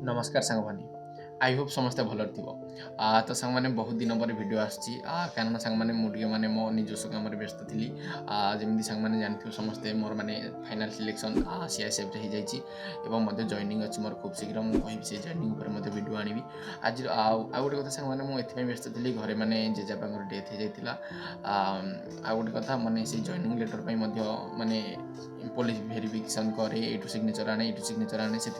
नमस्कार सांगमाने I hope समस्ते भलर थी तो सांगमाने बहुत दिन पर भिड कारण सांगमाने मुझे माने मो निजस्व काम व्यस्त थी जमी सांगमाने जानते समस्ते मोर माने फाइनाल सिलेक्शन सीआईएसएफ हो जाए जॉइनिंग अच्छी मोर खूब शीघ्र मुझे से जॉइनिंग पर भिड आनी आज गोटे कथा सांगमाने मुझे व्यस्त थी घरे माने जेजेपा डेथ हो जाता गोटे कथा माने से जॉइनिंग लेटर पर माने पुलिस भेरिफिकेसन करे एटू सिग्नेचर आने से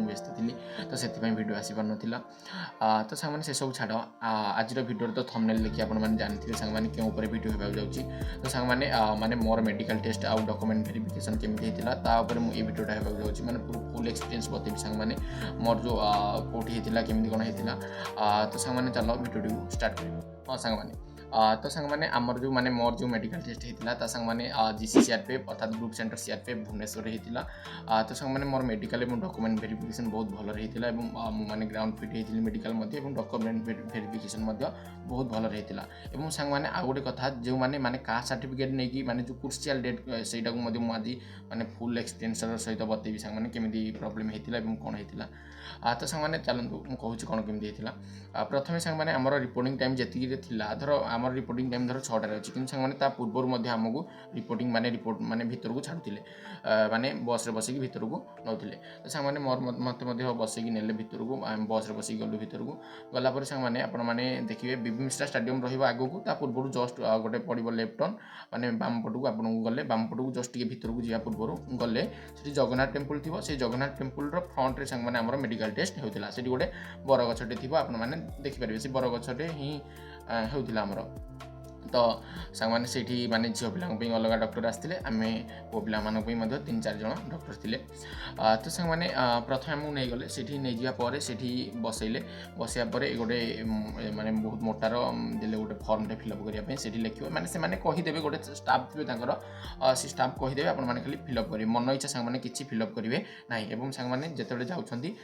व्यस्त थी तो से भिडियो आसीपार नाला तो सांग से सब छाड़ आज भिडियो तो थंबनेल देखिए आपने जानते सांग क्यों भिडियो होगा जाऊँगी तो सांग माने मोर मेडिकल टेस्ट आउ डॉक्यूमेंट वेरिफिकेशन केमी होता मुझे भिडियोटा होगा जाऊँगी मैंने फुल एक्सपीरियंस बतेबी सांग मोर जो कौटी होता केमी कौन होता तो सांग चलो भिडियो स्टार्ट कर हाँ सांग तो सांग आमर जो माने मोर जो मेडिकल टेस्ट होता सांग जीसी सीआरपीएफ अर्थात ग्रुप सेंटर सीआरपीएफ भुवनेश्वर होता तो सांग मोर मेडिकल और डॉक्यूमेंट वेरिफिकेशन बहुत भल होता माने ग्राउंड फिट होती मेडिकल डॉक्यूमेंट वेरिफिकेशन बहुत भल होता और सांग आउ गोटे कथा जो माने कास्ट सर्टिफिकेट नहीं माने जो क्रुशियल डेट से आज माने फुल एक्सपीरियंस सहित बतेबी सांग केमी प्रोब्लेम होता है कौन होता तो सांग चलतु मुझे कहूँ कौन केमी होता प्रथम सांग आमर रिपोर्टिंग टाइम जी धर आमर रिपोर्टिंग टाइम धर 6टार अच्छी कि सांग पूर्वर आमको रिपोर्टिंग माने रिपोर्ट माने भितर को छाड़ुले माने बस रे बसिक भितर को नौले तो सांग मोर मत बसिक ने भितर को बस रे बसिक गलु भितर को गलापर सांग आपण मैंने देखिए विभिन्न स्टाडियम रहा पूर्व जस्ट गोटे पड़ो लेफ्ट टर्न माने बाम पटू आपको गले बाम पटू जस्ट टे भितर को जावा पूर्व गले से जगन्नाथ टेम्पल थी से जगन्नाथ टेम्पल फ्रंट रे सांग आम मेडिकल टेस्ट होता से गोटे बरगछटे थी आपने देखिपारे से बरगछटे ही होता आमर तो सांग से माने झील पिला अलग डॉक्टर आसते आम पु पिला 3-4 जन डॉक्टर थे तो सांग प्रथम आमको नहीं गले से नहीं जावापर से बसैले बसया गोटे माने बहुत मोटार दे गोटे फर्मटे फिलअप करने से लिखे मैंने से कहीदेवे गोटे स्टाफ थे से स्टाफ कहीदेवे आप खाली फिलअप करेंगे मन इच्छा सांग किसी फिलअप करेंगे ना और सांग जिते जाऊँगी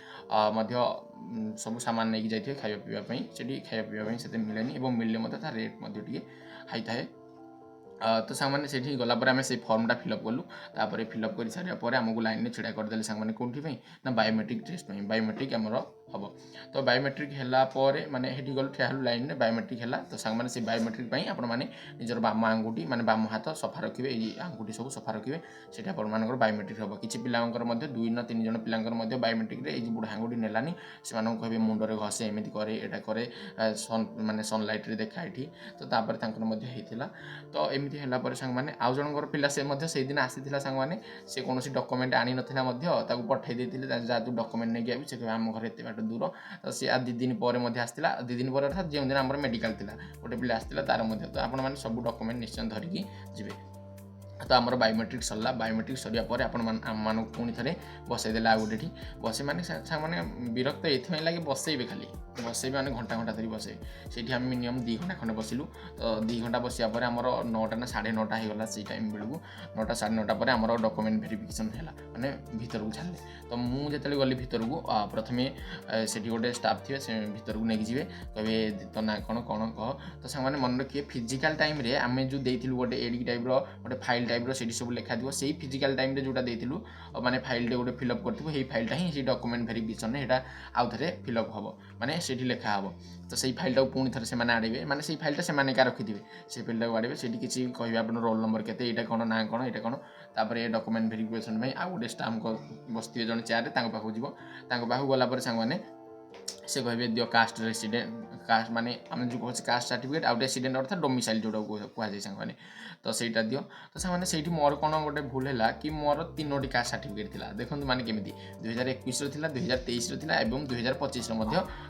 सब सामान नहीं जाइए खावा पीवाई से खावा पीवाई से मिलेनि और मिलने तार रेट हाई थाए तो सांग से गलापर आम से फर्मटा फिलअप कलु तापर फिलअप कर सारापर आमको लाइन में छिड़ा करदे सांग कौटी ना बायोमेट्रिक टेस्ट बायोमेट्रिक आमर हम तो बायोमेट्रिक है माने हेटी गलु ठिया लाइन में बायोमेट्रिक है तो सांग से बायोमेट्रिक आपने निजर बाम आंगुठी माने बाम हाथ सफा रखिए ये आंगुठी सब सफा रखिए से आपर बायोमेट्रिक हम किसी पिलांकर 2 ना 3 जन पिलांकर बायोमेट्रिक ये बुढ़ा आंगुठी नेलानी से कहे मुंडरे घसे एमती करे एटा करे माने सनलाइट रे देखा ये तो तापर होता तो एमती है सांग आउ जनकर पिला से दिन आसी सांग से कौन डॉक्यूमेंट आनी ना पठे देते जहाँ तू डॉक्यूमेंट नहीं आबि से आम घर एत बाट दूर तो सी 2 दिन पर आसला 2 दिन पर अर्थात जो दिन आम मेडिकल था गोटे पिला आसला तार तो आपने सब डॉक्यूमेंट निश्चय धरिकी जी तो आमर बायोमेट्रिक सरला बायोमेट्रिक सरिया पर आपण पुणी थे बसईदे आ गोटे बसे मैंने सांग विरक्त ये लगे बसइबे खाली बसइबे मैंने घंटा घंटा धरी बसे से आम मिनिमम 2 घंटा खंडे बसिलु तो 2 घंटा बसिया पर आमर 9टा ना 9:30 होगा से टाइम बेलू 9टा 9:30 पर आमर डॉक्यूमेंट वेरिफिकेशन है माने भीतर को छाड़े तो मुझे गली भीतर को प्रथमे से गोटे स्टाफ थे से भीतर को नहीं जी कहे तो ना कौन कौन कह तो सांग मन रखिए फिजिकाल टाइम रे आम जो देलु गोटे एडिक टाइप गोटे फाइल टाइप से सब लिखा थी से फिजिकाल टाइम रे जोटा देलु माने फाइल गोटे फिलअप कर फाइलटा ही डॉक्यूमेंट वेरिफिकेशन है आउ थे फिलअप हम माने से लिखा हम तो सही फाइलटा पुणी थे से आड़े माने से फाइलटा से रखिथे से फाइलटा आड़े से किसी कहे आप रोल नंबर के कौन ना कौन ये कौन तापर ये डॉक्यूमेंट वेरिफिकेशन में आउ गोटे स्टाफ बसते जन चेयर पाखु जीव पाखु गलापर सांग से कहे दियो कास्ट रेसिडेंट कास्ट माने आम जो कहे कास्ट सर्टिफिकेट आउ रेसिडेंट अर्थात डोमिसाइल जोटा कहुए सांग तो सहीटा दियो तो सांग से मोर कौन गोटे भूल है कि मोर 3टी कास्ट सर्टिफिकेट था देखो माने केमी 2021 था 2023 था और 2025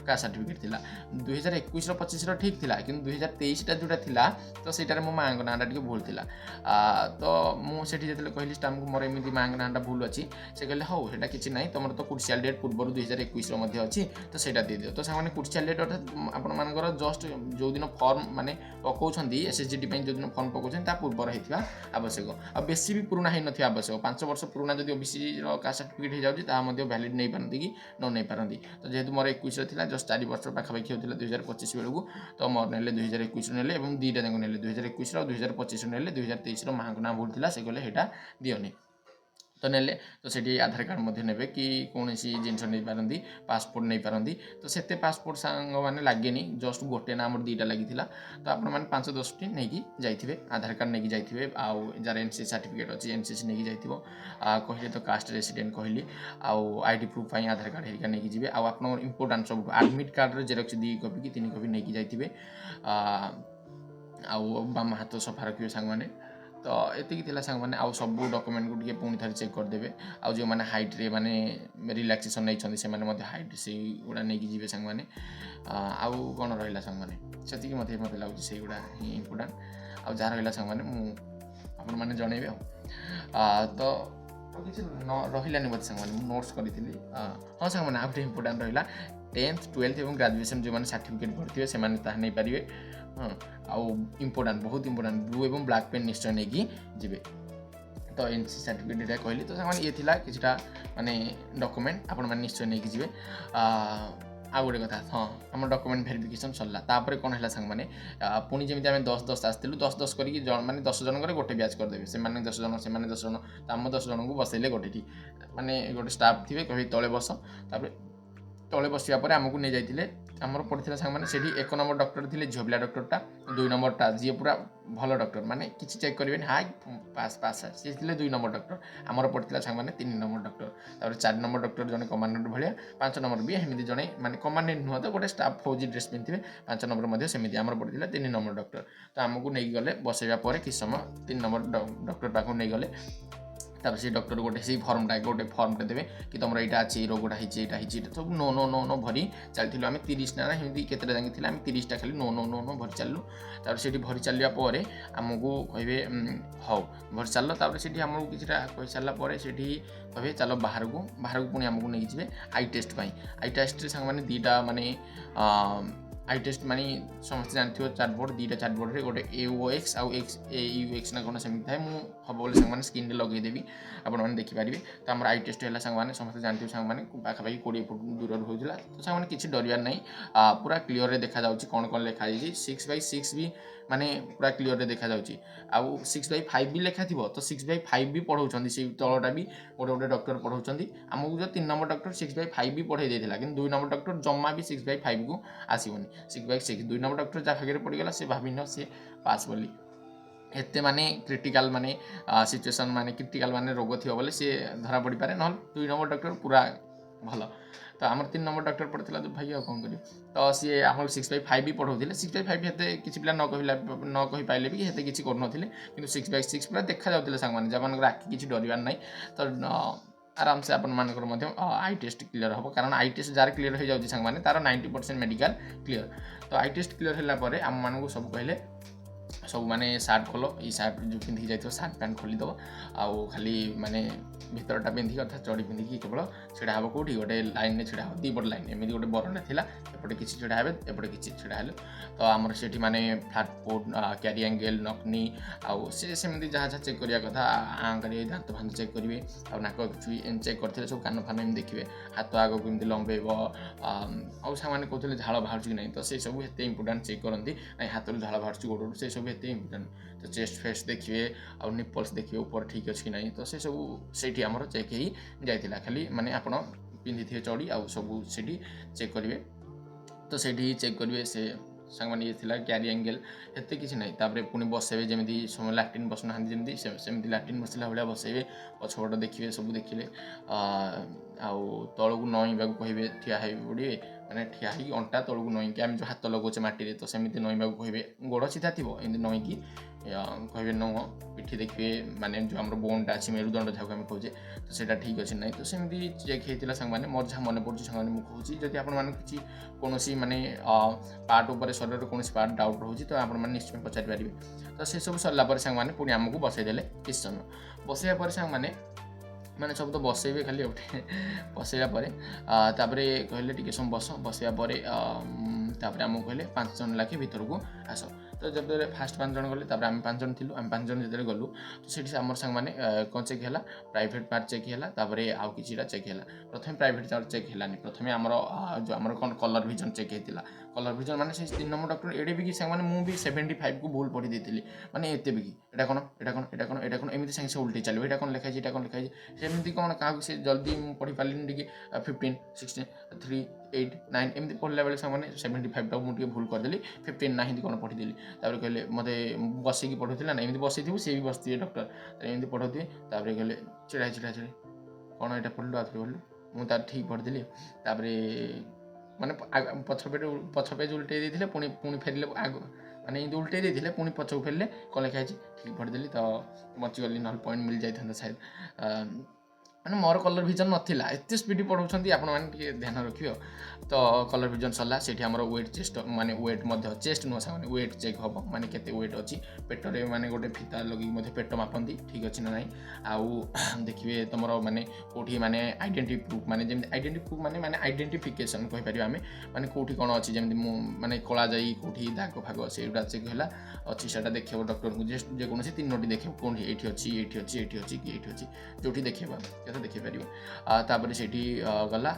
कास्ट सर्टिफिकेट था 2021 25 ठीक था कि 2023 जोटा था तो सहीटार मो माँ नाटा टे भूल था तो मुझे जो कहली स्टाफ को मोर एमती माँ नाटा भूल अच्छी से कहले हाँ यहाँ किसी ना तुम तो क्रुशियल डेट पूर्व 2021 अच्छी तो सहीटा दे दियो तो सांग क्रुशियल डेट अर्थात आपर जस्ट जो दिन फर्म माने पकाउछन एसएचजीडी जो दिन फर्म पकाउछन पूर्वर होता आवश्यक आ बेसी भी पुराना हो ना आवश्यक 5 वर्ष पुराना जब ओबीसी कास्ट सर्टिफिकेट हो जाए भैलिड नहीं पारती कि नहीं पारती तो जेहेतु मोर 21 था जस्ट 4 वर्ष पाखापाखि होता 2025 बेलू तो मोर ने 2021 ने 2टा जाक ने 2021 और 2025 ने 2023 माँ ना भूल था से कहले यहाँ दियोनी तो नेले तो सेठी आधार कार्ड मध्य नेबे कि कौनसी जिनस नहीं पारती पासपोर्ट नहीं पारती तो सेते पासपोर्ट सांग मैंने लगे जस्ट गोटे ना आम दुईटा लगी तो आपण मैंने 5-10टी नहीं जाइए आधार कार्ड नहीं जाइए आउ जार एनसीसी सर्टिफिकेट अच्छी एनसीसी नहीं जाइए कहले तो कास्ट रेसिडेंट कहली आउ आईडी प्रूफ आधार कार्ड हेरिका नहीं जी आप इम्पोर्टाट सब आडमिट कार्ड जेरक्स 2 कपी कि 3 कपी नहीं जाइए आउ बाम हाथ सफा रखिए सांग मैंने तो एतिकी थिला सांग माने आउ सब डॉक्यूमेंट को पुणी थे चेक करदेवे आउ जो मैंने हाइट रे माने रिलैक्सेशन नहीं से मैंने हाइट से गुड़ा नहीं जी सांग मैंने आउ कौन रहा सांग मैंने से मत लगुच से गुड़ा ही इम्पोर्टाट आउ जहाँ रहा सांग मैंने आपण मैंने जनइबे तो किसी रही मत सांग मैंने नोट्स करी हाँ सांग मैंने आउटे इम्पोर्टाट रहा 10th 12th और ग्रेजुएशन जो मैंने सर्टिफिकेट भरते से नहीं पारे हाँ आउ इम्पोर्टाट बहुत इम्पोर्टाट ब्लू एवं ब्लैक पेन निश्चय नहीं जी तो एनसी सर्टिफिकेट ये कहली तो ये थिला किछटा माने डॉक्यूमेंट आपण मैंने निश्चय नहीं जी आ गोटे कथा हाँ आम डॉक्यूमेंट वेरिफिकेशन सरला तापर कौन है सांग मैंने पुणी जमी आम 10-10 आसलु 10-10 कर माने 10 जनकर गोटे बैच करदेवे से 10 जन से 10 जन आम 10 जन को बसैले गोटे माने गोटे स्टाफ थे कह तले बस तापर तले बसिया पर आमको नहीं जाइए आमर पड़ता सांग मैंने से 1 नंबर डॉक्टर थे झील पिला डॉक्टरटा 2 नंबरटा जी पूरा भल डॉक्टर माने किसी चेक करेंगे हाई पास पास सी थे 2 नंबर डॉक्टर आमर पड़ता सांग मैंने 3 नंबर डॉक्टर तापर 4 नंबर डॉक्टर जने कमांडेंट भाया 5 नंबर भी एमती जड़े माने कमांडेंट नुह तो गोटे स्टाफ फौजी ड्रेस पिंधे 5 नंबर सेमती आमर पड़ता 3 नंबर डॉक्टर तो आमको नहीं गले बसैया किसी समय 3 नंबर डॉक्टर पाक नहीं गले तापर से डॉक्टर गोटे से फर्मटा गोटे फर्मटे देवे कि तुम यहाँ अच्छे रोगटा होती सब नो नो नो नो भरी चलू आम 30 ना हिंदी केतटा जाए थे आम 30टा खाली नो नो नो नो भरी चलू तापर से भरी चलिया आमको कहे हाउ भरी चल तापर से आमको किसी कही सारापर से कहे चल बाहर को पुणी आमको नहीं जी आई टेस्ट आई टेस्ट सांग मैंने 2टा माने आई टेस्ट माने समस्त जानते चार्टबोर्ड 2टा चार्टबोर्ड गोटे AOX आउ AUX ना कौन सेमती थाए मुझे हम बोले सांग स्क्रीन लगेदेवी आपण मैंने देखिपारे तो आम आई टेस्ट है सांग समस्त जानते सांग पाखापाखि 20 फुट दूर होता तो सांग किसी डरबार नहीं पूरा क्लीयर देखा जाऊँगी कौन कौन लिखाई 6x6 भी माने पूरा क्लीयर देखा जाऊँगी आउ 6x5 भी लिखा थी तो 6x5 भी पढ़ाऊँ से तलटा भी गोटे गोटे डॉक्टर पढ़ाऊँ आमको जो 3 नंबर डॉक्टर 6x5 भी पढ़ाई देता कि 2 नंबर डॉक्टर जमा भी 6x5 को आसबनी 6x6 2 नंबर डॉक्टर जहाँ भाग्य पड़गला से भाविन सी पास बोली एते माने क्रिटिकल माने सिचुएशन माने क्रिटिकल माने रोग थी बोले सी धरा पड़ पारे ना 2 नंबर डॉक्टर पूरा भल तो आम 3 नंबर डॉक्टर पड़ता तो भाई कौन कर तो सी आम 6x5 भी पढ़ाऊे 6x5 हेते किसी पिला न कही पारे भी हेते किसी कर कि 6x6 पूरा देखा जाते सांग जब आखि किसी डरबार ना तो आराम से आपण आई टेस्ट क्लीयर हम कारण आई टेस्ट जार क्लीयर हो जाए सांग तार 90% मेडिकल क्लीयर तो आई टेस्ट क्लीयर है आम मानक सब कहले सब माने सार्ट खोल ये सार्ट जो पिंधिकी जाइए सार्ट पैंट खोलीदेव आउ खाली माने भितरटा पिंधिकी अर्थात चढ़ी पिंधिकी केवल छिड़ा हे कौटी गोटे लाइन में छिड़ा हे दीपट लाइन एमती गोटे बरंडा था एपटे किसी छिड़ा हे एपटे किसी छिड़ा हे तो आमर से माने फ्लाट फुट क्यारी एंगल नकनी आउ सेमती जहाँ जहाँ चेक करिया कथा आँ करेंगे दांत फांत चेक करेंगे आ नाक चेक करते सब कान फान एम देखिए हाथ आगे केमती लंबेब आउ सामान कहते झाड़ बाहर कि नहीं तो से सब एत इंपोर्टाट चेक करती ना हाथ झाड़ बाहर गोड़ से सब एत इंपोर्टाट तो चेस्ट फेस्ट देखिए आउ निपल्स देखिए ऊपर ठीक अच्छी ना तो से सब से आमर चेक ही जाइला खाली माने आपण पिंधि थे चढ़ी आउ सब से चेक करेंगे तो से चेक करेंगे से सांग मैंने ये क्यारी एंगल एत किसी ना तापर पुणी बसैबे जमी समय लाट्रिन बसुना जमी सेमती लाट्रिन बसला भाया बसैबे पछपट देखिए सब देखिले आउ तलू नईवा कहे ठिया पड़े मैंने ठिया अंटा तलू नईकि आम जो हाथ लगाऊे माटी तो सेमती नईवा कहे गोड़ सीधा थी एमती नईकि कहे नुह पिठी देखिए माने जो आम बोनटा अच्छी मेरुदंड जहाँ आम कहे तो से ठीक अच्छे ना तो सेमती चेक होता सांग मोर जहाँ मन पड़े सांग मुझे जब आप किसी कौन माने पार्ट उपर शरीर कौन पार्ट डाउट रोचे तो आप निश्चय पचारि पारे तो से सब सरला सांग पुणी आमको बसईदे किसी समय बसैया सांग मैंने सब तो बसैबे खाली गोटे बसैया तापर कहले टी समय बस बसैया तापर आमको कहले 5 जन लाखे भितर को आस तो जब फास्ट 5 जन गले तापर आम 5 जन थिलु आम 5 जन जेतरे गलु तो सेठी हमर संग माने कोन चेक हैला प्राइवेट पार्ट चेक हैला तापर आउ किछिटा चेक हैला प्रथम प्राइवेट पार्ट चेक हैलानी प्रथम हमर जो हमर कोन कलर विजन चेक हेतिला कलर विजन माने से 3 नंबर डॉक्टर एडे भी कि संग माने मु भी 75 को भूल पढ़ी देथिली माने एते भी कि एटा कोन एमिति संग से उल्टी चलबे एटा कोन लिखा छि एटा कोन लिखा छि सेमिति कोन का से जल्दी मु पढ़ी पालिन टिके 15 16 3 8 9 एमती पढ़ला बेले संग 75 टा मुझे भूल करदेली 15 ना हिंदी कौन पढ़ीदेली तापर कहले मत बसिकी पढ़ुला ना एमती बसई सी भी बसते डॉक्टर एमती पढ़ाते तापर कहले चिड़ा चिड़ा चिड़े कौन यहाँ पढ़लु आउे पढ़लु मुझे ठीक पढ़ीदेली तापर माने पछ पेज उल्टे देते पुणी पुणी फेरले आग माने एमती उल्टे देते पुणी पछक फेरले कौन लिखाई ठीक पढ़ीदेली तो बचिगली ना पॉइंट मिल जाता शायद मैंने मोर कलर विजन नाला एत स्पीड पढ़ाऊँ आपण मैंने ध्यान रखिए तो कलर विजन सरला से वेट चेस्ट माने वेट चेस्ट नुह सामने वेट चेक हम माने केते वेट अच्छी पेटरे माने गोटे फिता लगे पेट मापती ठीक अच्छी ना नहीं आउ देखिए तुम माने कौटी माने आइडेंटिटी प्रूफ माने जमी आइडेंटिटी प्रूफ माने माने आइडेंटिफिकेशन कहीपर आम माने कौटी कौन अच्छी जमी माने कला जाई कौटी दाग फाग से चेक है अच्छी से देखिए डॉक्टर को जेकोसी 3टी देखे कौन ये अच्छी ये अच्छी ये अच्छी कि ये अच्छी जो देखा देखिपर तापर से गला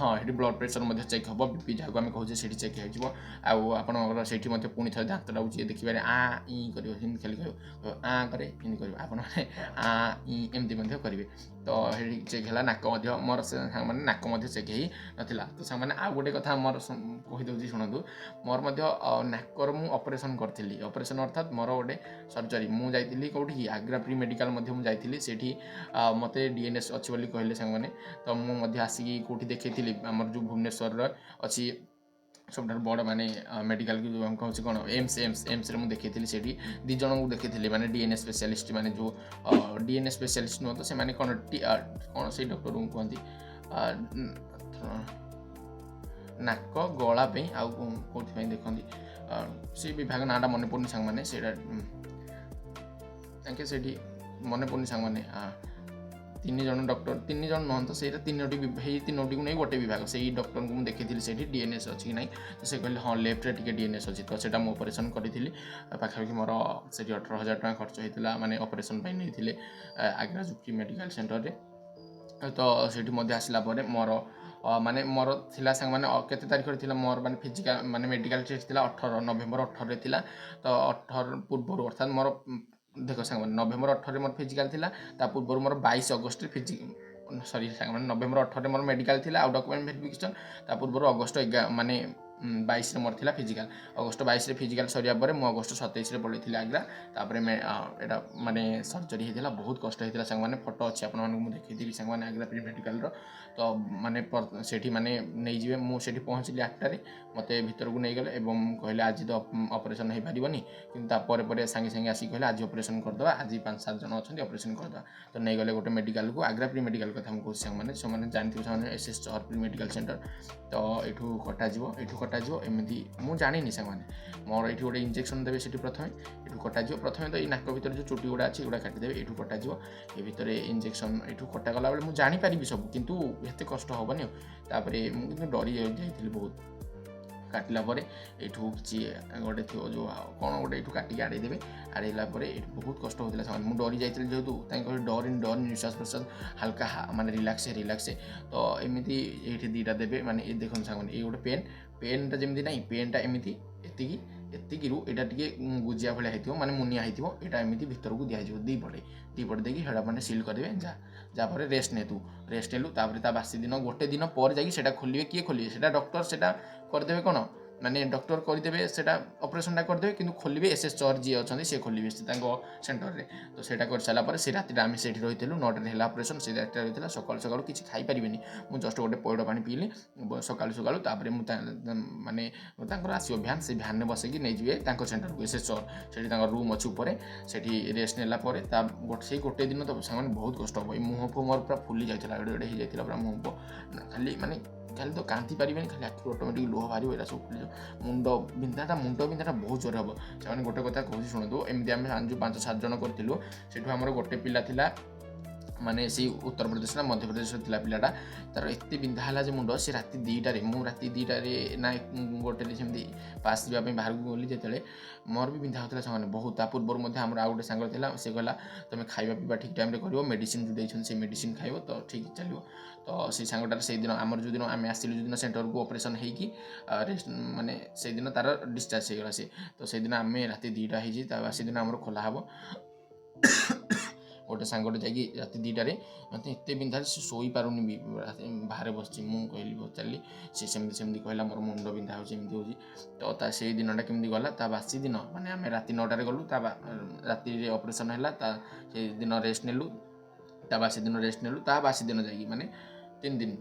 हाँ ये ब्लड प्रेशर चेक हम बीपी जहाँ आम कहे से चेक होपर से पुणी थे दाँतटा जी देखिए आ ई कर खाली कह आ करे कर आपने आ ई एमती करेंगे तो ये चेक है नाक मोर सांग नाक चेक ही नाला तो सांग आउ गोटे कथा मोर कहीदे शुणु मोर नाकर मु ऑपरेशन करी ऑपरेशन अर्थात मोर गोटे सर्जरी मुझे कौटी आग्रा प्री मेडिकल मुझे से मत डीएनएस अच्छी बोली कहले सांग मैंने तो मुझे आसिकी कौटी देखी आमर जो भुवनेश्वर अच्छी सब बड़ माने मेडिकल की जो कौन कौन एम्स एम्स एम्स मुझे देखी से दी जन को देखी माने डीएनए स्पेशलिस्ट माने जो डीएनए स्पेशलिस्ट नुह तो से माने कौन कौन से डॉक्टर को कहती नाक गला आउ कौटी देखती से विभाग नाटा मन पड़नी सांग मैंने से मन पड़नी सांग मैंने 3 जन डॉक्टर 3 जन नुहत तो से 3टी को नहीं गोटे विभाग से डॉक्टर को मुझे देखी से डीएनएस अच्छी कि ना तो से कहले हाँ लेफ्ट रे टिके डीएनएस अच्छी तो से ऑपरेशन करी पाखापाखि मोर से 18,000 टका खर्च होता माने ऑपरेशन नहीं आग्रा जुप्री मेडिकल सेंटर रे तो से आसला मोर माने मोर थिला सांग माने केते तारीख रे मोर माने फिजिकल माने मेडिकल टेस्ट थिला 18 नवेम्बर 18 रे थिला तो 18 पूर्व अर्थात मोर देख सांग नवेम्बर 18 मोर फिजिकल थिला ता पूर्व मोर 22 अगस्त सॉरी सांग नवेम्बर 18 मोर मेडिकल थिला आउ डॉक्यूमेंट वेरिफिकेशन ता पूर्व अगस्त 11 माने 22 मोर थिला फिजिकल अगस्त 22 रे फिजिकल सरिया पर मु अगस्त 27 रे पड़े आग्रा तापर एटा माने सर्जरी होता बहुत कष्ट होता सांग माने फोटो अच्छी आपन माने देखी सांग माने आग्रा प्री मेडिकल तो माने सेठी माने नहीं जीवे मुझे पहुँचली 8टारे मत भीतर को नहीं गले एवं कहले आज तो ऑपरेशन हो पारिबनी किंतु सांगे सांगे आसिक कहले आज ऑपरेशन करदवा आज 5-7 जन अच्छा ऑपरेशन करदवा तो नहीं गले गोटे मेडिकल को आग्रा प्री मेडिकल कथा कहूँ सांग जानते हैं एसएस चौर प्री मेडिकल सेंटर तो यू कटाଯିव एमती मुझे जानी सांग मोर ये गोटे इंजेक्शन देवे से प्रथम यू कटाଯିव प्रथम तो ये नाक भर जो चुटी गुड़ा अच्छी गुड़ा काटिदेवे यू कटाଯିव ये भितर इंजेक्शन यू कटागला बेले मुझे जानीपारि सब कितु एत कष्ट हेनी मुझे डरी जाइए बहुत काटिला यू कि गोटे थी जो कौन गोटे यू काटिक आड़ेदेवे आड़ेला बहुत कष्ट होता मुझे डरी जाइए जेहेतु डर निश्वास प्रश्वास हल्का माने रिलैक्स तो एमती ये 2टा देवे माने ये देखो सांग ये गोटे पेनटा जमी ना पेनटा एमती एतिकी यहाँ टे गुजिया भाया होती माने मुनिया होती यहाँ एमती भर को दिज्व दी पटे देखिए हेटा मैंने सिल करेंगे जहाँपर रेस्ट ने तू रेस्ट नेलु तापर बासी दिन गोटे दिन पर जा खोलिए किए खोलिए से डॉक्टर से करदे कौन माने डॉक्टर करदे से ऑपरेशन करदे कि खोलिए एसएस चौर जी अच्छा सी खोलिए सेंटर में तो से कर सारापर से रात आम से रही 9टार है ऑपरेशन से रात रही सकाल सकाल किसी खाईपारे मुझे जस्ट गोटे पैड़ पा पीली सकाल सकाल माने आसो भ्यान से भ्यान में बसैकी नहीं जाए सेंटर को एसएस चौर से रूम अच्छी उपर से रेस्ट नेला से गोटे दिन तो सामान बहुत कष्ट हम मुह फुह मोर पूरा फुली जाता एडे हो जाता पूरा मुह खाली माने खाली तो कांति पारे खाली आखि ऑटोमेटिक लुह बाहर यहाँ सब फुल मुंड बिंधाटा बहुत जोर हम से गोटे कथा कहूँ शुणु एमती आम जो 5-7 जन करूँ से गोटे पिला ମାନେ ସେଇ ଉତ୍ତରପ୍ରଦେଶ ନା ମଧ୍ୟପ୍ରଦେଶର ଥିଲା ପିଲାଟା। ତାର ଏତେ ବିନ୍ଧା ହେଲା ଯେ ମୁଣ୍ଡ, ସେ ରାତି 2ଟାରେ, ମୁଁ ରାତି 2ଟାରେ ନା 1ଟାରେ ସେମିତି ପାସ୍ ଯିବା ପାଇଁ ବାହାରକୁ ଗଲି ଯେତେବେଳେ, ମୋର ବି ବିନ୍ଧା ହେଉଥିଲା ସାଙ୍ଗମାନେ ବହୁତ। ତା ପୂର୍ବରୁ ମଧ୍ୟ ଆମର ଆଉ ଗୋଟେ ସାଙ୍ଗ ଥିଲା, ସେ କହିଲା ତୁମେ ଖାଇବା ପିଇବା ଠିକ୍ ଟାଇମ୍ରେ କରିବ, ମେଡ଼ିସିନ୍ ଯେଉଁ ଦେଇଛନ୍ତି ସେ ମେଡ଼ିସିନ୍ ଖାଇବ ତ ଠିକ୍ ଚାଲିବ। ତ ସେଇ ସାଙ୍ଗଟାର ସେଇଦିନ ଆମର ଯେଉଁଦିନ ଆମେ ଆସିଲୁ, ଯେଉଁଦିନ ସେଣ୍ଟରକୁ ଅପରେସନ୍ ହେଇକି ରେଷ୍ଟ ମାନେ ସେଇଦିନ ତାର ଡିସଚାର୍ଜ ହେଇଗଲା ସେ। ତ ସେଇଦିନ ଆମେ ରାତି 2ଟା ହେଇଛି, ତା ସେଦିନ ଆମର ଖୋଲା ହେବ। ଗୋଟେ ସାଙ୍ଗଟେ ଯାଇକି ରାତି 2ଟାରେ ମୋତେ ଏତେ ବିନ୍ଧା ସେ ଶୋଇପାରୁନି ବି, ବାହାରେ ବସିଛି। ମୁଁ କହିଲି ପଚାରିଲି, ସେ ସେମିତି କହିଲା ମୋର ମୁଣ୍ଡ ବିନ୍ଧା ହେଉଛି, ଏମିତି ହେଉଛି। ତ ତା ସେଇ ଦିନଟା କେମିତି ଗଲା, ତା ବାସି ଦିନ ମାନେ ଆମେ ରାତି 9ଟାରେ ଗଲୁ, ରାତିରେ ଅପରେସନ୍ ହେଲା, ତା ସେଇଦିନ ରେଷ୍ଟ ନେଲୁ, ତା ବାସି ଦିନ ରେଷ୍ଟ ନେଲୁ, ତା ବାସି ଦିନ ଯାଇକି ମାନେ 3 ଦିନ,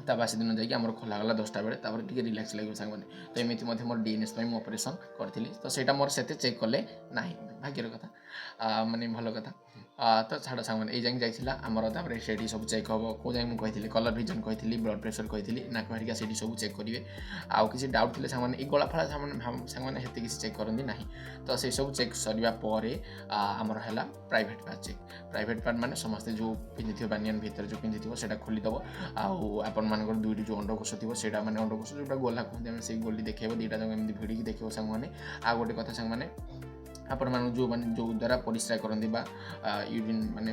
ତା ବାସି ଦିନ ଯାଇକି ଆମର ଖୋଲାଗଲା 10ଟା ବେଳେ। ତାପରେ ଟିକେ ରିଲାକ୍ସ ଲାଗିବ ସାଙ୍ଗମାନେ। ତ ଏମିତି ମଧ୍ୟ ମୋର DNS ପାଇଁ ମୁଁ ଅପରେସନ୍ କରିଥିଲି। ତ ସେଇଟା ମୋର ସେତେ ଚେକ୍ କଲେ ନାହିଁ, ଭାଗ୍ୟର କଥା, ମାନେ ଭଲ କଥା। ତ ଛାଡ଼ ସାଙ୍ଗମାନେ, ଏଇ ଯାଇକି ଯାଇଥିଲା ଆମର। ତାପରେ ସେଇଠି ସବୁ ଚେକ୍ ହେବ, କେଉଁ ଯାଏଁ ମୁଁ କହିଥିଲି କଲର୍ ଭିଜନ୍ କହିଥିଲି, ବ୍ଲଡ଼ ପ୍ରେସର କହିଥିଲି, ନାକ ହେରିକା ସେଇଠି ସବୁ ଚେକ୍ କରିବେ। ଆଉ କିଛି ଡାଉଟ୍ ଥିଲେ ସାଙ୍ଗମାନେ, ଏଇ ଗଳା ଫଳା ସାଙ୍ଗମାନେ ସେତେ କିଛି ଚେକ୍ କରନ୍ତି ନାହିଁ। ତ ସେସବୁ ଚେକ୍ ସରିବା ପରେ ଆମର ହେଲା private part check. Private part ମାନେ ସମସ୍ତେ ଯେଉଁ ପିନ୍ଧିଥିବ ବାନିଆନ୍ ଭିତରେ ଯେଉଁ ପିନ୍ଧିଥିବ ସେଇଟା ଖୋଲିଦେବ। ଆଉ ଆପଣମାନଙ୍କର 2ଟି ଯେଉଁ ଅଣ୍ଡକୋଷ ଥିବ ସେଇଟା, ମାନେ ଅଣ୍ଡକୋଷ ଯେଉଁଟା ଗୋଲା କୁହନ୍ତି ଆମେ, ସେଇ ଗୋଲି ଦେଖେଇବ, 2ଟା ଯାକ ଏମିତି ଭିଡ଼ିକି ଦେଖିବ ସାଙ୍ଗମାନେ। ଆଉ ଗୋଟେ କଥା ସାଙ୍ଗମାନେ, ଆପଣମାନଙ୍କୁ ଯେଉଁ ଦ୍ୱାରା ପରିସ୍ରା କରନ୍ତି ବା ୟୁରିନ୍ ମାନେ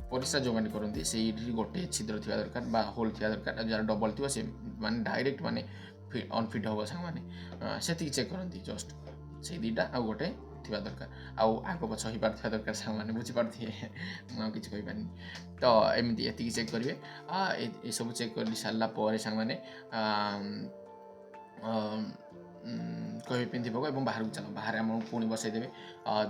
ପରିସ୍ରା ଯେଉଁମାନେ କରନ୍ତି, ସେଇଠି ଗୋଟେ ଛିଦ୍ର ଥିବା ଦରକାର ବା ହୋଲ୍ ଥିବା ଦରକାର। ଯାହାର ଡବଲ୍ ଥିବ ସେ ମାନେ ଡାଇରେକ୍ଟ ମାନେ ଅନଫିଟ୍ ହେବ ସାଙ୍ଗମାନେ। ସେତିକି ଚେକ୍ କରନ୍ତି ଜଷ୍ଟ, ସେଇ 2ଟା ଆଉ ଗୋଟେ ଥିବା ଦରକାର। ଆଉ ଆଗ ପଛ ହେଇପାରୁଥିବା ଦରକାର ସାଙ୍ଗମାନେ, ବୁଝିପାରୁଥିବେ। ମୁଁ ଆଉ କିଛି କହିପାରିନି। ତ ଏମିତି ଏତିକି ଚେକ୍ କରିବେ। ଏସବୁ ଚେକ୍ କରି ସାରିଲା ପରେ ସାଙ୍ଗମାନେ କହିବେ ପିନ୍ଧି ପକ ଏବଂ ବାହାରକୁ ଚାଲ। ବାହାରେ ଆମକୁ ପୁଣି ବସାଇଦେବେ।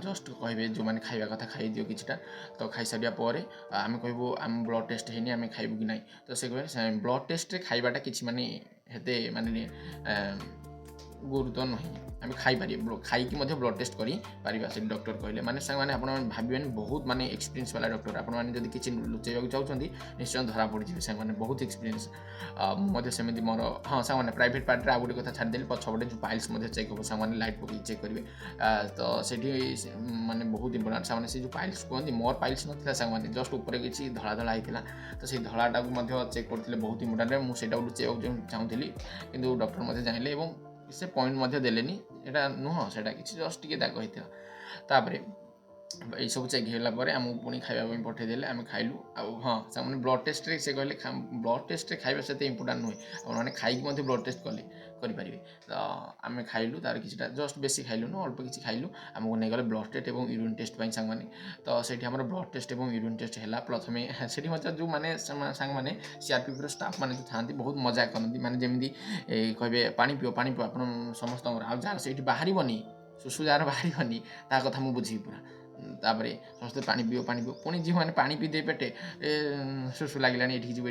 ଜଷ୍ଟ କହିବେ ଯେଉଁମାନେ ଖାଇବା କଥା ଖାଇଦିଅ କିଛିଟା। ତ ଖାଇସାରିବା ପରେ ଆମେ କହିବୁ ଆମ ବ୍ଲଡ଼ ଟେଷ୍ଟ ହେଇନି, ଆମେ ଖାଇବୁ କି ନାହିଁ। ତ ସେ କହିବେ ବ୍ଲଡ଼ ଟେଷ୍ଟରେ ଖାଇବାଟା କିଛି ମାନେ ଏତେ ମାନେ ଗୁରୁତ୍ୱ ନୁହେଁ, ଆମେ ଖାଇପାରିବେ, ଖାଇକି ମଧ୍ୟ ବ୍ଲଡ଼ ଟେଷ୍ଟ କରିପାରିବା, ସେଠି ଡକ୍ଟର କହିଲେ। ମାନେ ସାଙ୍ଗମାନେ ଆପଣମାନେ ଭାବିବେନି ବହୁତ ମାନେ ଏକ୍ସପିରିଏନ୍ସ ବାଲା ଡକ୍ଟର। ଆପଣମାନେ ଯଦି କିଛି ଲୁଚେଇବାକୁ ଚାହୁଁଛନ୍ତି ନିଶ୍ଚୟ ଧରା ପଡ଼ିଯିବେ ସାଙ୍ଗମାନେ, ବହୁତ ଏକ୍ସପିରିଏନ୍ସ। ମୁଁ ମଧ୍ୟ ସେମିତି ମୋର, ହଁ ସାଙ୍ଗମାନେ ପ୍ରାଇଭେଟ୍ ପାର୍ଟରେ ଆଉ ଗୋଟେ କଥା ଛାଡ଼ିଦେଲି, ପଛପଟେ ଯେଉଁ ପାଇଲ୍ସ ମଧ୍ୟ ଚେକ୍ ହେବ ସାଙ୍ଗମାନେ, ଲାଇଟ୍ ପକେଇକି ଚେକ୍ କରିବେ। ତ ସେଠି ମାନେ ବହୁତ ଇମ୍ପୋର୍ଟାଣ୍ଟ ସାଙ୍ଗମାନେ, ସେ ଯେଉଁ ପାଇଲ୍ସ କୁହନ୍ତି, ମୋର ପାଇଲ୍ସ ନଥିଲା ସାଙ୍ଗମାନେ, ଜଷ୍ଟ ଉପରେ କିଛି ଧଳା ଧଳା ହେଇଥିଲା। ତ ସେଇ ଧଳାଟାକୁ ମଧ୍ୟ ଚେକ୍ କରିଥିଲେ, ବହୁତ ଇମ୍ପୋର୍ଟାଣ୍ଟ। ମୁଁ ସେଇଟାକୁ ଲୁଚେଇବାକୁ ଚାହୁଁଥିଲି, କିନ୍ତୁ ଡକ୍ଟର ମଧ୍ୟ ଜାଣିଲେ ଏବଂ ସେ ପଏଣ୍ଟ ମଧ୍ୟ ଦେଲେନି, ଏଇଟା ନୁହଁ ସେଇଟା କିଛି, ଜଷ୍ଟ ଟିକେ ଦାଗ ହେଇଥିଲା। ତାପରେ ଏଇସବୁ ଚେକ୍ ହେଲା ପରେ ଆମକୁ ପୁଣି ଖାଇବା ପାଇଁ ପଠାଇଦେଲେ, ଆମେ ଖାଇଲୁ। ଆଉ ହଁ ସେମାନେ ବ୍ଲଡ଼ ଟେଷ୍ଟରେ ସେ କହିଲେ ବ୍ଲଡ଼ ଟେଷ୍ଟରେ ଖାଇବା ସେତେ ଇମ୍ପୋର୍ଟାଣ୍ଟ ନୁହେଁ, ଆପଣମାନେ ଖାଇକି ମଧ୍ୟ ବ୍ଲଡ଼ ଟେଷ୍ଟ କରିପାରିବେ। ତ ଆମେ ଖାଇଲୁ, ତାର କିଛିଟା ଜଷ୍ଟ ବେଶୀ ଖାଇଲୁନୁ, ଅଳ୍ପ କିଛି ଖାଇଲୁ। ଆମକୁ ନେଇଗଲେ ବ୍ଲଡ଼ ଟେଷ୍ଟ ଏବଂ ୟୁରିନ୍ ଟେଷ୍ଟ ପାଇଁ ସାଙ୍ଗମାନେ। ତ ସେଇଠି ଆମର ବ୍ଲଡ଼ ଟେଷ୍ଟ ଏବଂ ୟୁରିନ୍ ଟେଷ୍ଟ ହେଲା। ପ୍ରଥମେ ସେଠି ମଧ୍ୟ ଯେଉଁମାନେ ସାଙ୍ଗମାନେ CRPFର ଷ୍ଟାଫ୍ ମାନେ ଯେଉଁ ଥାଆନ୍ତି ବହୁତ ମଜା କରନ୍ତି, ମାନେ ଯେମିତି କହିବେ ପାଣି ପିଅ ଆପଣ ସମସ୍ତଙ୍କର। ଆଉ ଯାହାର ସେଇଠି ବାହାରିବନି, ସୁସୁ ଯାହାର ବାହାରିବନି, ତା କଥା ମୁଁ ବୁଝିବି ପୁରା। ତାପରେ ସମସ୍ତେ ପାଣି ପିଅ ପୁଣି ଝିଅମାନେ ପାଣି ପିଇଦେଇ ପେଟେ ସୁସୁ ଲାଗିଲାଣି, ଏଠିକି ଯିବୁ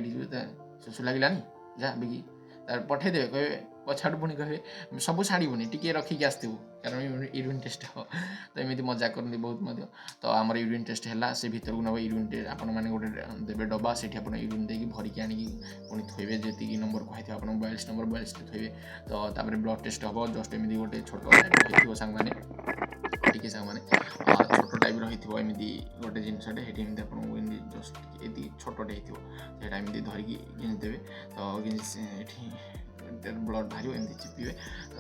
ସୁସୁ ଲାଗିଲାନି, ଯା ବିକି ତାପରେ ପଠାଇଦେବେ, କହିବେ ପଛଆଡ଼ୁ ପୁଣି କହିବେ ସବୁ ଛାଡ଼ିବୁନି, ଟିକେ ରଖିକି ଆସିଥିବୁ, କାରଣ ୟୁରିନ୍ ଟେଷ୍ଟ ହେବ। ତ ଏମିତି ମଜା କରନ୍ତି ବହୁତ ମଧ୍ୟ। ତ ଆମର ୟୁରିନ୍ ଟେଷ୍ଟ ହେଲା, ସେ ଭିତରକୁ ନେବ ୟୁରିନ୍ ଟେଷ୍ଟ, ଆପଣମାନେ ଗୋଟେ ଦେବେ ଡବା, ସେଠି ଆପଣ ୟୁରିନ୍ ଦେଇକି ଭରିକି ଆଣିକି ପୁଣି ଥୋଇବେ, ଯେତିକି ନମ୍ବର କହିଥିବେ ଆପଣଙ୍କୁ 42 ନମ୍ବର 42ରେ ଥୋଇବେ। ତ ତାପରେ ବ୍ଲଡ଼ ଟେଷ୍ଟ ହେବ, ଜଷ୍ଟ ଏମିତି ଗୋଟେ ଛୋଟ ଟାଇପ୍ର ହେଇଥିବ ସାଙ୍ଗମାନେ, ଟିକେ ସାଙ୍ଗମାନେ ଛୋଟ ଟାଇପ୍ର ହେଇଥିବ ଏମିତି ଗୋଟେ ଜିନିଷଟେ, ସେଠି ଏମିତି ଆପଣଙ୍କୁ ଏମିତି ଜଷ୍ଟ ଏତିକି ଛୋଟଟେ ହେଇଥିବ, ସେଇଟା ଏମିତି ଧରିକି ଗିଞ୍ଜିଦେବେ। ତ ଏଠି ବ୍ଲଡ଼ ବାହାରିବ, ଏମିତି ଚିପିବେ। ତ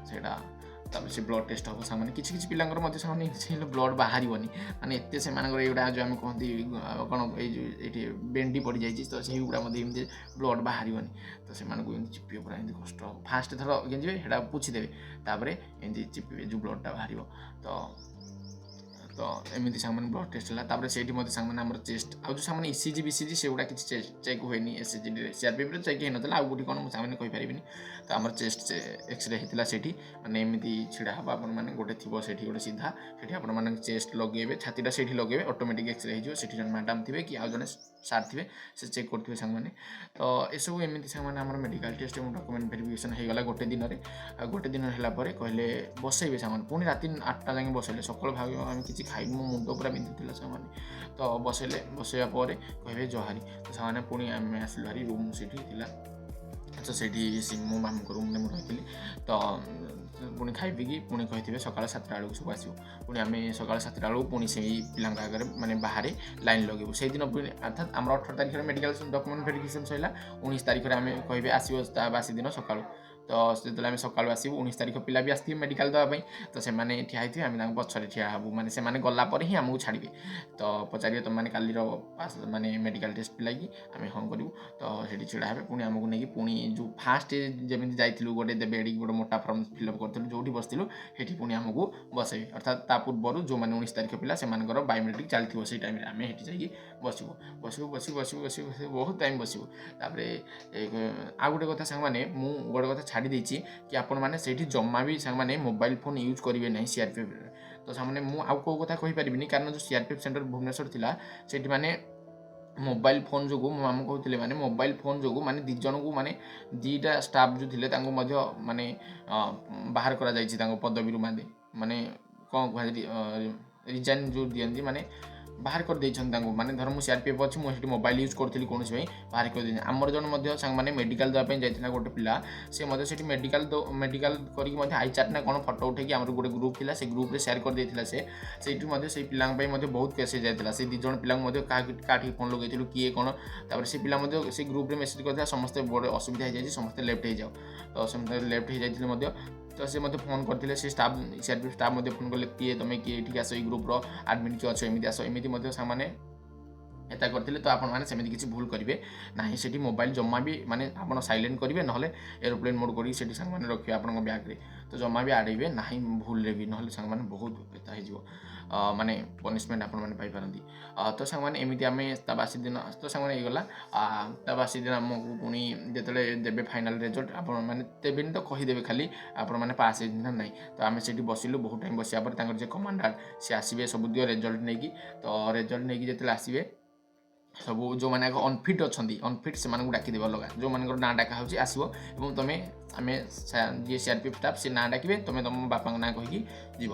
ସେଇଟା ତାପରେ ସେ ବ୍ଲଡ଼ ଟେଷ୍ଟ ହେବ ସାଙ୍ଗମାନେ। କିଛି କିଛି ପିଲାଙ୍କର ମଧ୍ୟ ସେମାନେ ହେଲେ ବ୍ଲଡ଼ ବାହାରିବନି, ମାନେ ଏତେ ସେମାନଙ୍କର ଏଇଗୁଡ଼ା ଯେଉଁ ଆମେ କହନ୍ତି କ'ଣ, ଏଇ ଯେଉଁ ଏଇଠି ବେଣ୍ଡି ପଡ଼ିଯାଇଛି, ତ ସେଇଗୁଡ଼ା ମଧ୍ୟ ଏମିତି ବ୍ଲଡ଼ ବାହାରିବନି। ତ ସେମାନଙ୍କୁ ଏମିତି ଚିପିବେ, ପୁରା ଏମିତି କଷ୍ଟ ହେବ। ଫାଷ୍ଟ ଥର ଗେଞ୍ଜିବେ, ସେଇଟା ପୋଛିଦେବେ, ତାପରେ ଏମିତି ଚିପିବେ ଯେଉଁ ବ୍ଲଡ଼ଟା ବାହାରିବ। ତ ଏମିତି ସାଙ୍ଗମାନେ ବ୍ଲଡ଼ ଟେଷ୍ଟ ହେଲା। ତାପରେ ସେଇଠି ମଧ୍ୟ ସାଙ୍ଗମାନେ ଆମର ଚେଷ୍ଟ, ଆଉ ଯେଉଁ ସାଙ୍ଗମାନେ ECG BCG ସେଗୁଡ଼ା କିଛି ଚେକ୍ ହୁଏନି। SCGରେ CRPFରେ ଚେକ୍ ହେଇନଥିଲା, ଆଉ ଗୋଟେ କ'ଣ ମୁଁ ସାଙ୍ଗମାନେ କହିପାରିବିନି। ତ ଆମର ଚେଷ୍ଟ ଏକ୍ସରେ ହେଇଥିଲା ସେଇଠି, ମାନେ ଏମିତି ଛିଡ଼ା ହେବ ଆପଣମାନେ, ଗୋଟେ ଥିବ ସେଇଠି ଗୋଟେ ସିଧା, ସେଠି ଆପଣମାନେ ଚେଷ୍ଟ ଲଗେଇବେ, ଛାତିଟା ସେଇଠି ଲଗେଇବେ, ଅଟୋମେଟିକ୍ ଏକ୍ସରେ ହେଇଯିବ। ସେଠି ଜଣେ ମ୍ୟାଡ଼ାମ୍ ଥିବେ କି ଆଉ ଜଣେ ସାର୍ ଥିବେ, ସେ ଚେକ୍ କରୁଥିବେ ସାଙ୍ଗମାନେ। ତ ଏସବୁ ଏମିତି ସାଙ୍ଗମାନେ ଆମର ମେଡ଼ିକାଲ ଟେଷ୍ଟ ଏବଂ ଡକୁମେଣ୍ଟ ଭେରିଫିକେସନ୍ ହେଇଗଲା ଗୋଟେ ଦିନରେ। ଆଉ ଗୋଟେ ଦିନ ହେଲା ପରେ କହିଲେ ବସେଇବେ ସାଙ୍ଗମାନେ, ପୁଣି ରାତି 8ଟା ଯାଏଁ ବସେଇଲେ। ସକାଳୁ ଭାବିବ ଆମେ କିଛି ଖାଇବୁ, ମୋ ମୁଣ୍ଡ ପୁରା ବିନ୍ଧୁଥିଲା ସାଙ୍ଗମାନେ। ତ ବସେଇବା ପରେ କହିବେ ଜହାରି। ତ ସେମାନେ ପୁଣି ଆମେ ଆସିଲୁ ଭାରି, ରୁମ୍ ସେଇଠି ଥିଲା। ତ ସେଇଠି ମୋ ମାମୁଁଙ୍କ ରୁମ୍ରେ ମୁଁ ରହିଥିଲି। ତ ପୁଣି ଖାଇ ପିଇକି ପୁଣି କହିଥିବେ ସକାଳ 7ଟା ବେଳକୁ ସବୁ ଆସିବୁ। ପୁଣି ଆମେ ସକାଳ 7ଟା ବେଳକୁ ପୁଣି ସେଇ ପିଲାଙ୍କ ଆଗରେ ମାନେ ବାହାରେ ଲାଇନ୍ ଲଗେଇବୁ। ସେଇଦିନ ପୁଣି ଅର୍ଥାତ୍ ଆମର 18 ତାରିଖରେ ମେଡ଼ିକାଲ ଡକୁମେଣ୍ଟ ଭେରିଫିକେସନ୍ ସରିଲା। 19 ତାରିଖରେ ଆମେ କହିବେ ଆସିବ ତା ବାସି ଦିନ ସକାଳୁ। ତ ଯେତେବେଳେ ଆମେ ସକାଳୁ ଆସିବୁ 19 ତାରିଖ ପିଲା ବି ଆସିଥିବେ ମେଡ଼ିକାଲ ଦେବା ପାଇଁ। ତ ସେମାନେ ଠିଆ ହେଇଥିବେ, ଆମେ ତାଙ୍କ ପଛରେ ଠିଆ ହେବୁ, ମାନେ ସେମାନେ ଗଲା ପରେ ହିଁ ଆମକୁ ଛାଡ଼ିବେ। ତ ପଚାରିବେ ତୁମେମାନେ କାଲିର ମାନେ ମେଡ଼ିକାଲ ଟେଷ୍ଟ ପିଲା କି? ଆମେ ହଁ କରିବୁ। ତ ସେଠି ଛିଡ଼ା ହେବେ, ପୁଣି ଆମକୁ ନେଇକି ପୁଣି ଯେଉଁ ଫାଷ୍ଟ ଯେମିତି ଯାଇଥିଲୁ ଗୋଟେ ଦେବେ ଏଡ଼ିକି ଗୋଟେ ମୋଟା ଫର୍ମ ଫିଲ୍ଅପ୍ କରିଥିଲୁ, ଯେଉଁଠି ବସିଥିଲୁ ସେଠି ପୁଣି ଆମକୁ ବସେଇବେ। ଅର୍ଥାତ୍ ତା ପୂର୍ବରୁ ଯେଉଁମାନେ 19 ତାରିଖ ପିଲା ସେମାନଙ୍କର ବାୟୋମେଟ୍ରିକ୍ ଚାଲିଥିବ, ସେଇ ଟାଇମ୍ରେ ଆମେ ସେଠି ଯାଇକି ବସିବୁ ବହୁତ ଟାଇମ୍ ବସିବୁ। ତାପରେ ଆଉ ଗୋଟେ କଥା ସାଙ୍ଗମାନେ, ମୁଁ ଗୋଟେ କଥା ଛାଡ଼ି ଦେଇଛି କି ଆପଣମାନେ ସେଇଠି ଜମା ବି ସାଙ୍ଗମାନେ ମୋବାଇଲ୍ ଫୋନ୍ ୟୁଜ୍ କରିବେ ନାହିଁ ସିଆର୍ପିଏଫ୍ରେ। ତ ସାଙ୍ଗମାନେ ମୁଁ ଆଉ କେଉଁ କଥା କହିପାରିବିନି, କାରଣ ଯେଉଁ ସିଆର୍ପିଏଫ୍ ସେଣ୍ଟର ଭୁବନେଶ୍ୱର ଥିଲା ସେଇଠି ମାନେ ମୋବାଇଲ୍ ଫୋନ୍ ଯୋଗୁଁ ମୋ ମାମୁଁ କହୁଥିଲେ ମାନେ ମୋବାଇଲ୍ ଫୋନ୍ ଯୋଗୁଁ ମାନେ 2 ଜଣଙ୍କୁ ମାନେ 2ଟା ଷ୍ଟାଫ୍ ଯେଉଁ ଥିଲେ ତାଙ୍କୁ ମଧ୍ୟ ମାନେ ବାହାର କରାଯାଇଛି ତାଙ୍କ ପଦବୀରୁ। ମାନେ କ'ଣ କୁହାଯାଏ ରିଜାଇନ୍ ଯେଉଁ ଦିଅନ୍ତି, ମାନେ ବାହାର କରିଦେଇଛନ୍ତି ତାଙ୍କୁ। ମାନେ ଧର ମୁଁ ସିଆର୍ପିଏଫ୍ ଅଛି, ମୁଁ ସେଠି ମୋବାଇଲ୍ ୟୁଜ୍ କରୁଥିଲି କୌଣସି ପାଇଁ, ବାହାର କରିଦେଇଛନ୍ତି। ଆମର ଜଣେ ମଧ୍ୟ ସାଙ୍ଗମାନେ ମେଡ଼ିକାଲ ଦେବା ପାଇଁ ଯାଇଥିଲା ଗୋଟେ ପିଲା, ସେ ମଧ୍ୟ ସେଠି ମେଡ଼ିକାଲ କରିକି ମଧ୍ୟ ଆଇଚାଟ୍ ନା କ'ଣ ଫଟୋ ଉଠେଇକି ଆମର ଗୋଟେ ଗ୍ରୁପ୍ ଥିଲା, ସେ ଗ୍ରୁପ୍ରେ ସେୟାର କରିଦେଇଥିଲା। ସେଇଠୁ ମଧ୍ୟ ସେଇ ପିଲାଙ୍କ ପାଇଁ ମଧ୍ୟ ବହୁତ କେସ୍ ହେଇଯାଇଥିଲା। ସେ 2 ଜଣ ପିଲାଙ୍କୁ ମଧ୍ୟ କାହାଠି ଫୋନ୍ ଲଗେଇଥିଲୁ କିଏ କ'ଣ, ତାପରେ ସେ ପିଲା ମଧ୍ୟ ସେ ଗ୍ରୁପ୍ରେ ମେସେଜ୍ କରିଥିଲା ସମସ୍ତେ ବଡ଼ ଅସୁବିଧା ହେଇଯାଇଛି, ସମସ୍ତେ ଲେଫ୍ଟ ହେଇଯାଉ। ତ ସମସ୍ତେ ଲେଫ୍ଟ ହେଇଯାଇଥିଲେ ମଧ୍ୟ। ତ ସେ ମୋତେ ଫୋନ୍ କରିଥିଲେ, ସେ ସିଆର୍ପିଏଫ୍ ଷ୍ଟାଫ୍ ମଧ୍ୟ ଫୋନ୍ କଲେ, ତୁମେ କିଏ ଏଠିକି ଆସ, ଏଇ ଗ୍ରୁପ୍ର ଆଡ଼ମିନ୍ କିଏ ଅଛ, ଏମିତି ଆସ, ଏମିତି ମଧ୍ୟ ସେମାନେ ଏତା କରିଥିଲେ। ତ ଆପଣମାନେ ସେମିତି କିଛି ଭୁଲ କରିବେ ନାହିଁ। ସେଠି ମୋବାଇଲ୍ ଜମା ବି ମାନେ ଆପଣ ସାଇଲେଣ୍ଟ କରିବେ, ନହେଲେ ଏରୋପ୍ଲେନ୍ ମୋଡ଼୍ କରିକି ସେଠି ସାଙ୍ଗମାନେ ରଖିବେ ଆପଣଙ୍କ ବ୍ୟାଗ୍ରେ। ତ ଜମା ବି ଆଡ଼େଇବେ ନାହିଁ ଭୁଲରେ ବି, ନହେଲେ ସାଙ୍ଗମାନେ ବହୁତ ଏତା ହେଇଯିବ, ମାନେ ପନିସମେଣ୍ଟ ଆପଣମାନେ ପାଇପାରନ୍ତି। ତ ସାଙ୍ଗମାନେ ଏମିତି ଆମେ ତା ବାସି ଦିନ ତ ସାଙ୍ଗମାନେ ହେଇଗଲା। ତା ବାସି ଦିନ ଆମକୁ ପୁଣି ଯେତେବେଳେ ଦେବେ ଫାଇନାଲ୍ ରେଜଲ୍ଟ, ଆପଣମାନେ ଦେବେନି ତ କହିଦେବେ ଖାଲି ଆପଣମାନେ ପାସ୍ ହେଇଛନ୍ତି ନା ନାହିଁ। ତ ଆମେ ସେଇଠି ବସିଲୁ, ବହୁତ ଟାଇମ୍ ବସିବା ପରେ ତାଙ୍କର ଯେ କମାଣ୍ଡାର ସେ ଆସିବେ ସବୁଦିନ ରେଜଲ୍ଟ ନେଇକି। ତ ରେଜଲ୍ଟ ନେଇକି ଯେତେବେଳେ ଆସିବେ ସବୁ ଯେଉଁମାନେ ଆଗ ଅନଫିଟ୍ ଅଛନ୍ତି, ଅନଫିଟ୍ ସେମାନଙ୍କୁ ଡାକିଦେବେ ଅଲଗା, ଯେଉଁମାନଙ୍କର ନାଁ ଡାକା ହେଉଛି ଆସିବ ଏବଂ ଆମେ ଯିଏ ସିଆର୍ପିଏଫ୍ ଷ୍ଟାଫ୍ ସେ ନାଁ ଡାକିବେ, ତୁମେ ତୁମ ବାପାଙ୍କ ନାଁ କହିକି ଯିବ।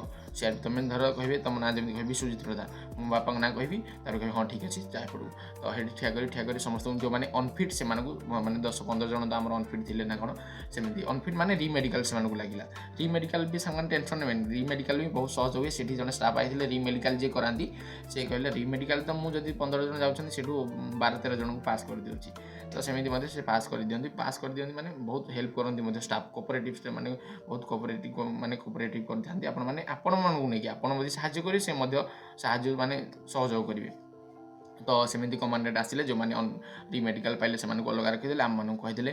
ତୁମେ ଧର କହିବେ ତୁମ ନାଁ ଯେମିତି କହିବି ସୁଜିତ ପ୍ରଧାନ, ମୋ ବାପାଙ୍କ ନାଁ କହିବି, ତାପରେ କହିବି ହଁ ଠିକ୍ ଅଛି ଯାହା ପଡ଼ିବୁ। ତ ସେଇଠି ଠିଆ କରି ସମସ୍ତଙ୍କୁ ଯେଉଁମାନେ ଅନଫିଟ୍ ସେମାନଙ୍କୁ ମାନେ 10-15 ଜଣ ତ ଆମର ଅନଫିଟ୍ ଥିଲେ ନା କ'ଣ, ସେମିତି ଅନଫିଟ୍ ମାନେ ରିମେଡ଼ିକାଲ ସେମାନଙ୍କୁ ଲାଗିଲା। ରିମେଡ଼ିକାଲ ବି ସାଙ୍ଗମାନେ ଟେନସନ୍ ନେବେନି, ରିମେଡ଼ିକାଲ ବି ବହୁତ ସହଜ ହୁଏ। ସେଠି ଜଣେ ଷ୍ଟାଫ୍ ଆସିଥିଲେ ରିମେଡ଼ିକାଲ ଯିଏ କରାନ୍ତି, ସେ କହିଲେ ରିମେଡ଼ିକାଲ ତ ମୁଁ ଯଦି 15 ଜଣ ଯାଉଛନ୍ତି ସେଠୁ 12-13 ଜଣଙ୍କୁ ପାସ୍ କରିଦେଉଛି। ତ ସେମିତି ମଧ୍ୟ ସେ ପାସ୍ କରିଦିଅନ୍ତି ମାନେ ବହୁତ ହେଲ୍ପ କରନ୍ତି ମଧ୍ୟ ଷ୍ଟାଫ୍। କୋଅପରେଟିଭ୍ ମାନେ ବହୁତ କୋଅପରେଟିଭ୍ କରିଥାନ୍ତି ଆପଣମାନଙ୍କୁ ନେଇକି। ଆପଣ ଯଦି ସାହାଯ୍ୟ କରିବେ ସେ ମଧ୍ୟ ସାହାଯ୍ୟ ମାନେ ସହଯୋଗ କରିବେ। ତ ସେମିତି କମାଣ୍ଡେଣ୍ଟ ଆସିଲେ, ଯେଉଁମାନେ ରିମେଡ଼ିକାଲ ପାଇଲେ ସେମାନଙ୍କୁ ଅଲଗା ରଖିଦେଲେ, ଆମମାନଙ୍କୁ କହିଦେଲେ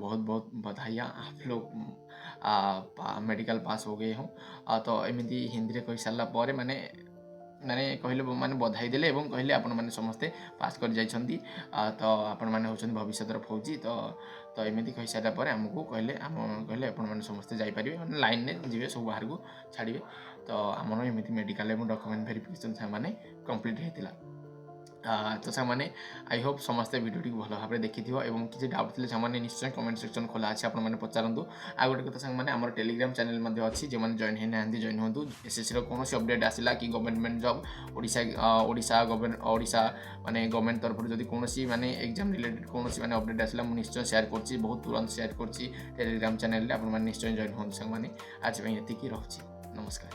ବହୁତ ବହୁତ ବଧାଇया आप लोग मेडिकल पास हो गए हों। ତ ଏମିତି ହିନ୍ଦୀରେ କହିସାରିଲା ପରେ ମାନେ କହିଲେ ମାନେ ବଧାଇ ଦେଲେ ଏବଂ କହିଲେ ଆପଣମାନେ ସମସ୍ତେ ପାସ୍ କରିଯାଇଛନ୍ତି, ତ ଆପଣମାନେ ହେଉଛନ୍ତି ଭବିଷ୍ୟତର ଫୌଜି। ତ ଏମିତି କହିସାରିଲା ପରେ ଆମକୁ କହିଲେ ଆପଣମାନେ ସମସ୍ତେ ଯାଇପାରିବେ, ମାନେ ଲାଇନ୍ରେ ଯିବେ, ସବୁ ବାହାରକୁ ଛାଡ଼ିବେ। ତ ଆମର ଏମିତି ମେଡ଼ିକାଲ ଏବଂ ଡକୁମେଣ୍ଟ ଭେରିଫିକେସନ୍ ସେମାନେ କମ୍ପ୍ଲିଟ୍ ହେଇଥିଲା। ତ ସେମାନେ ଆଇ ହୋପ୍ ସମସ୍ତେ ଭିଡ଼ିଓଟିକୁ ଭଲ ଭାବରେ ଦେଖିଥିବ ଏବଂ କିଛି ଡାଉଟ୍ ଥିଲେ ସେମାନେ ନିଶ୍ଚୟ କମେଣ୍ଟ ସେକ୍ସନ୍ ଖୋଲା ଅଛି, ଆପଣମାନେ ପଚାରନ୍ତୁ। ଆଉ ଗୋଟେ କଥା ସାଙ୍ଗମାନେ, ଆମର ଟେଲିଗ୍ରାମ ଚ୍ୟାନେଲ୍ ମଧ୍ୟ ଅଛି, ଯେଉଁମାନେ ଜଏନ୍ ହେଇନାହାନ୍ତି ଜଏନ୍ ହୁଅନ୍ତୁ। ଏସ୍ଏସ୍ସିର କୌଣସି ଅପଡ଼େଟ୍ ଆସିଲା କି ଗଭର୍ଣ୍ଣମେଣ୍ଟ ଜବ୍ ଓଡ଼ିଶା ମାନେ ଗଭର୍ଣ୍ଣମେଣ୍ଟ ତରଫରୁ ଯଦି କୌଣସି ମାନେ ଏକ୍ଜାମ୍ ରିଲେଟେଡ୍ କୌଣସି ମାନେ ଅପଡ଼େଟ୍ ଆସିଲା, ମୁଁ ନିଶ୍ଚୟ ସେୟାର କରୁଛି, ବହୁତ ତୁରନ୍ତ ସେୟାର କରୁଛି ଟେଲିଗ୍ରାମ ଚ୍ୟାନେଲ୍ରେ। ଆପଣମାନେ ନିଶ୍ଚୟ ଜଏନ୍ ହୁଅନ୍ତୁ ସାଙ୍ଗମାନେ। ଆଜି ପାଇଁ ଏତିକି, ରହୁଛି, ନମସ୍କାର।